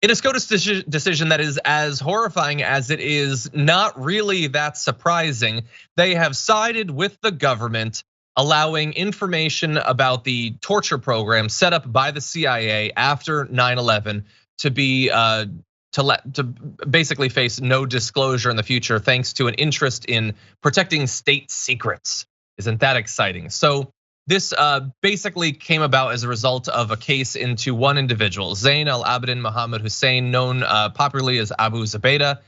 In a SCOTUS decision that is as horrifying as it is not really that surprising, they have sided with the government, allowing information about the torture program set up by the CIA after 9/11 to be to basically face no disclosure in the future, thanks to an interest in protecting state secrets. Isn't that exciting? So this basically came about as a result of a case into one individual, Zayn al-Abidin Muhammad Husayn, known popularly as Abu Zubaydah,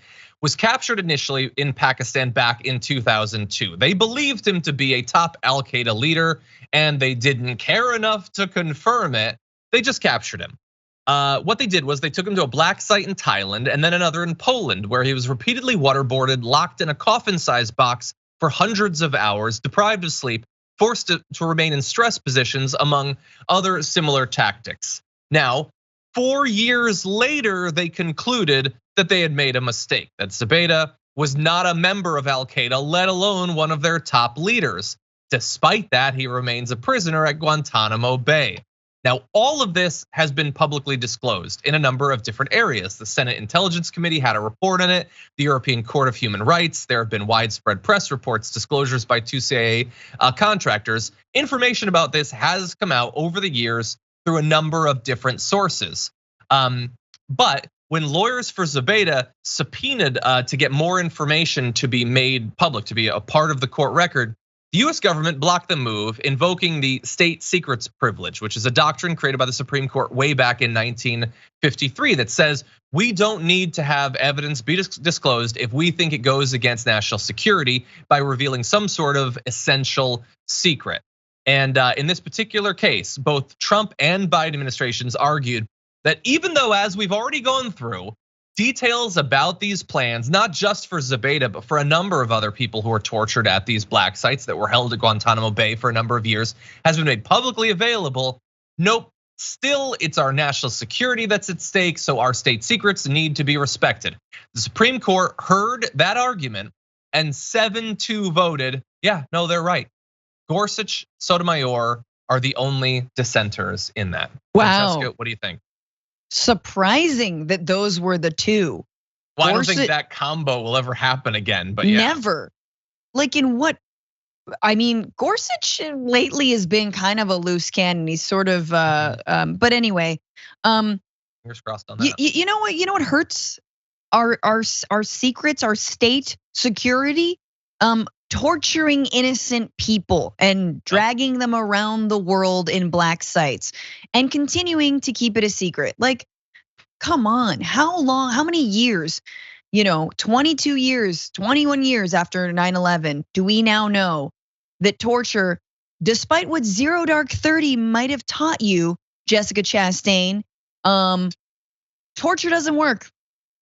was captured initially in Pakistan back in 2002. They believed him to be a top al-Qaeda leader, and they didn't care enough to confirm it. They just captured him. What they did was they took him to a black site in Thailand and then another in Poland, where he was repeatedly waterboarded, locked in a coffin-sized box for hundreds of hours, deprived of sleep, forced to remain in stress positions, among other similar tactics. Now, 4 years later, they concluded that they had made a mistake, that Zubaydah was not a member of al-Qaeda, let alone one of their top leaders. Despite that, he remains a prisoner at Guantanamo Bay. Now, all of this has been publicly disclosed in a number of different areas. The Senate Intelligence Committee had a report on it, the European Court of Human Rights. There have been widespread press reports, disclosures by 2 CIA contractors. Information about this has come out over the years through a number of different sources. But when lawyers for Zubaydah subpoenaed to get more information to be made public, to be a part of the court record, the US government blocked the move, invoking the state secrets privilege, which is a doctrine created by the Supreme Court way back in 1953 that says we don't need to have evidence be disclosed if we think it goes against national security by revealing some sort of essential secret. And in this particular case, both Trump and Biden administrations argued that even though, as we've already gone through, details about these plans, not just for Zubaydah, but for a number of other people who were tortured at these black sites that were held at Guantanamo Bay for a number of years, has been made publicly available. Nope, still it's our national security that's at stake, so our state secrets need to be respected. The Supreme Court heard that argument and 7-2 voted, yeah, no, they're right. Gorsuch, Sotomayor are the only dissenters in that. Wow. Francesca, what do you think? Surprising that those were the two. Well, I don't think that combo will ever happen again, but yeah. Never. Like in what, I mean, Gorsuch lately has been kind of a loose cannon. He's sort of, but anyway. Fingers crossed on that. You know what hurts our secrets, our state security? Torturing innocent people and dragging them around the world in black sites and continuing to keep it a secret. Like, come on, how long, how many years, 22 years, 21 years after 9/11, do we now know that torture, despite what Zero Dark 30 might have taught you, Jessica Chastain, torture doesn't work.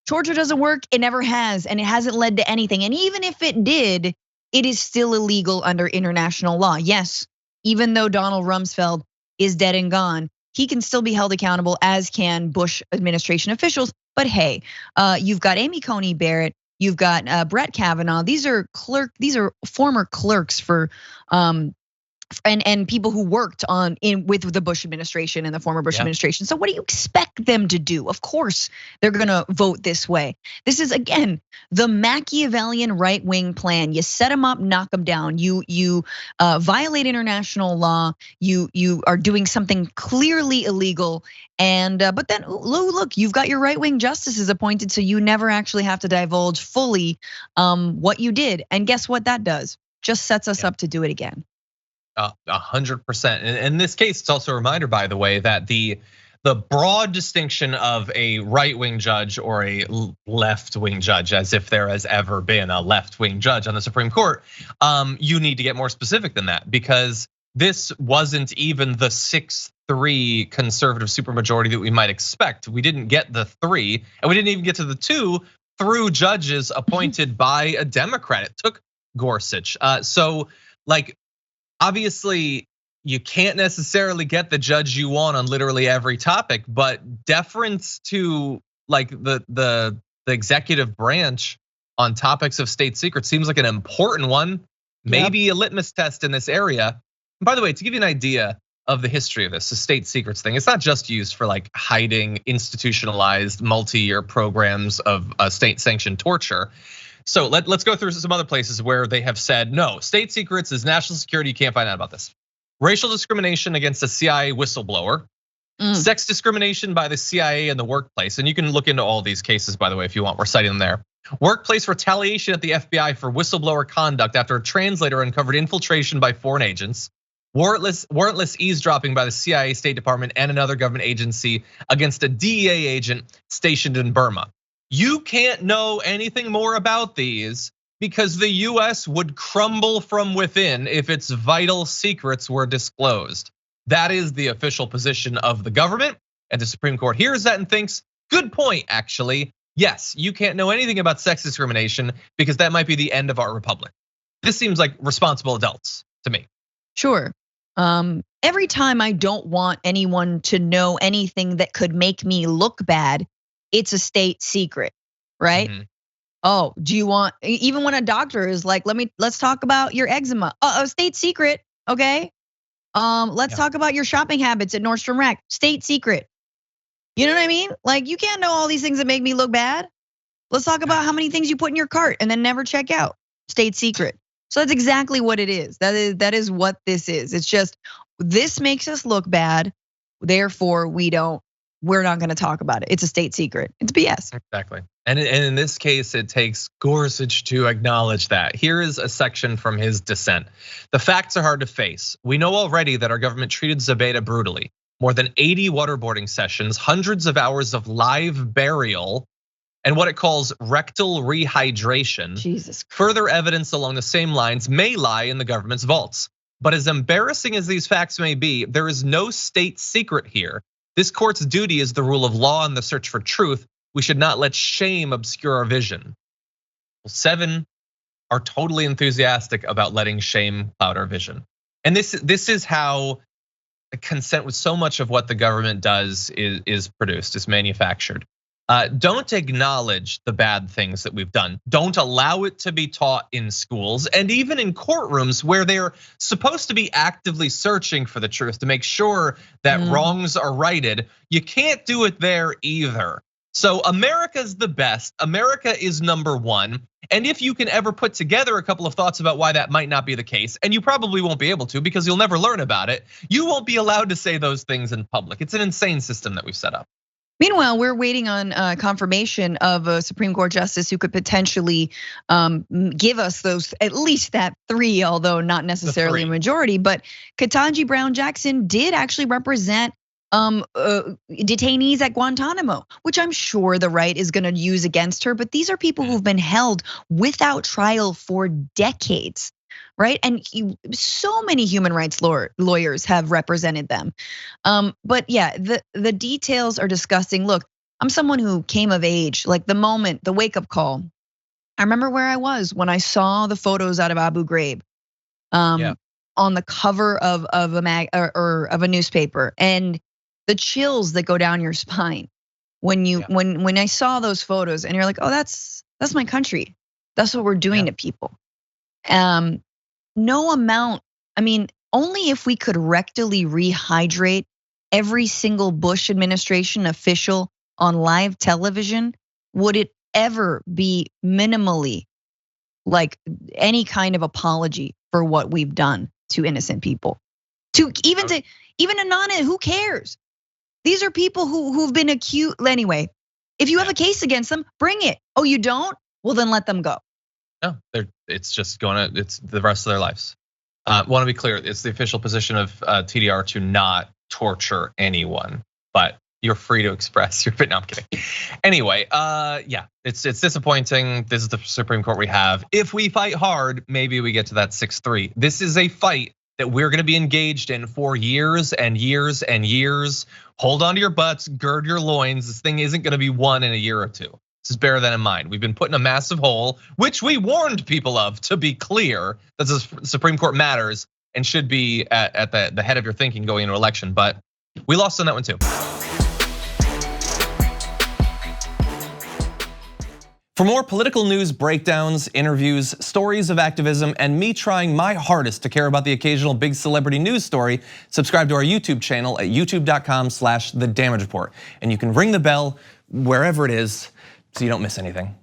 Torture doesn't work, it never has, and it hasn't led to anything. And even if it did, it is still illegal under international law. Yes, even though Donald Rumsfeld is dead and gone, he can still be held accountable, as can Bush administration officials. But hey, you've got Amy Coney Barrett, you've got Brett Kavanaugh. These are former clerks for and people who worked with the Bush administration and the former Bush administration. So what do you expect them to do? Of course, they're gonna vote this way. This is, again, the Machiavellian right-wing plan. You set them up, knock them down. You violate international law. You are doing something clearly illegal. And but then look, you've got your right-wing justices appointed, so you never actually have to divulge fully what you did. And guess what that does? Just sets us up to do it again. 100%. In this case, it's also a reminder, by the way, that the broad distinction of a right-wing judge or a left-wing judge, as if there has ever been a left-wing judge on the Supreme Court, you need to get more specific than that, because this wasn't even the 6-3 conservative supermajority that we might expect. We didn't get the 3, and we didn't even get to the 2 through judges appointed by a Democrat. It took Gorsuch. So, like, obviously, you can't necessarily get the judge you want on literally every topic, but deference to like the executive branch on topics of state secrets seems like an important one, maybe a litmus test in this area. And by the way, to give you an idea, of the history of this, the state secrets thing. It's not just used for like hiding institutionalized multi-year programs of state-sanctioned torture. So let's go through some other places where they have said, no, state secrets is national security, you can't find out about this. Racial discrimination against a CIA whistleblower. Sex discrimination by the CIA in the workplace. And you can look into all these cases, by the way, if you want, we're citing them there. Workplace retaliation at the FBI for whistleblower conduct after a translator uncovered infiltration by foreign agents. Warrantless eavesdropping by the CIA, State Department, and another government agency against a DEA agent stationed in Burma. You can't know anything more about these because the US would crumble from within if its vital secrets were disclosed. That is the official position of the government, and the Supreme Court hears that and thinks, good point, actually. Yes, you can't know anything about sex discrimination because that might be the end of our republic. This seems like responsible adults to me. Sure. Every time I don't want anyone to know anything that could make me look bad, it's a state secret, right? Oh, do you want, even when a doctor is like, let's talk about your eczema, a state secret, okay? Let's talk about your shopping habits at Nordstrom Rack, state secret. You know what I mean? Like, you can't know all these things that make me look bad. Let's talk about how many things you put in your cart and then never check out, state secret. So that's exactly what it is. That is what this is. It's just, this makes us look bad, therefore we're not gonna talk about it. It's a state secret. It's BS. Exactly. And in this case, it takes Gorsuch to acknowledge that. Here is a section from his dissent. The facts are hard to face. We know already that our government treated Zubaydah brutally. More than 80 waterboarding sessions, hundreds of hours of live burial, and what it calls rectal rehydration. Jesus. Further evidence along the same lines may lie in the government's vaults. But as embarrassing as these facts may be, there is no state secret here. This court's duty is the rule of law and the search for truth. We should not let shame obscure our vision. Well, 7 are totally enthusiastic about letting shame cloud our vision. And this is how consent with so much of what the government does is produced, is manufactured. Don't acknowledge the bad things that we've done. Don't allow it to be taught in schools and even in courtrooms where they're supposed to be actively searching for the truth to make sure that wrongs are righted. You can't do it there either. So America's the best. America is number one. And if you can ever put together a couple of thoughts about why that might not be the case, and you probably won't be able to because you'll never learn about it, you won't be allowed to say those things in public. It's an insane system that we've set up. Meanwhile, we're waiting on confirmation of a Supreme Court justice who could potentially give us those, at least that 3, although not necessarily a majority. But Ketanji Brown Jackson did actually represent detainees at Guantanamo, which I'm sure the right is gonna use against her. But these are people who've been held without trial for decades, right? And so many human rights lawyers have represented them. But yeah, the details are disgusting. Look, I'm someone who came of age, like the moment, the wake up call. I remember where I was when I saw the photos out of Abu Ghraib on the cover of a newspaper, and the chills that go down your spine when I saw those photos, and you're like, oh, that's my country. That's what we're doing to people. No amount, I mean, only if we could rectally rehydrate every single Bush administration official on live television would it ever be minimally like any kind of apology for what we've done to innocent people. Even Anana, who cares? These are people who've been accused. Anyway, if you have a case against them, bring it. Oh, you don't? Well, then let them go. No, it's the rest of their lives. Want to be clear, it's the official position of TDR to not torture anyone, but you're free to express your opinion. No, I'm kidding. Anyway, yeah, it's disappointing. This is the Supreme Court we have. If we fight hard, maybe we get to that 6-3. This is a fight that we're gonna be engaged in for years and years and years. Hold on to your butts, gird your loins. This thing isn't gonna be won in a year or two. Just bear that in mind. We've been put in a massive hole, which we warned people of, to be clear, that the Supreme Court matters and should be at the head of your thinking going into election, but we lost on that one too. For more political news breakdowns, interviews, stories of activism, and me trying my hardest to care about the occasional big celebrity news story, subscribe to our YouTube channel at youtube.com/thedamagereport. And you can ring the bell wherever it is so you don't miss anything.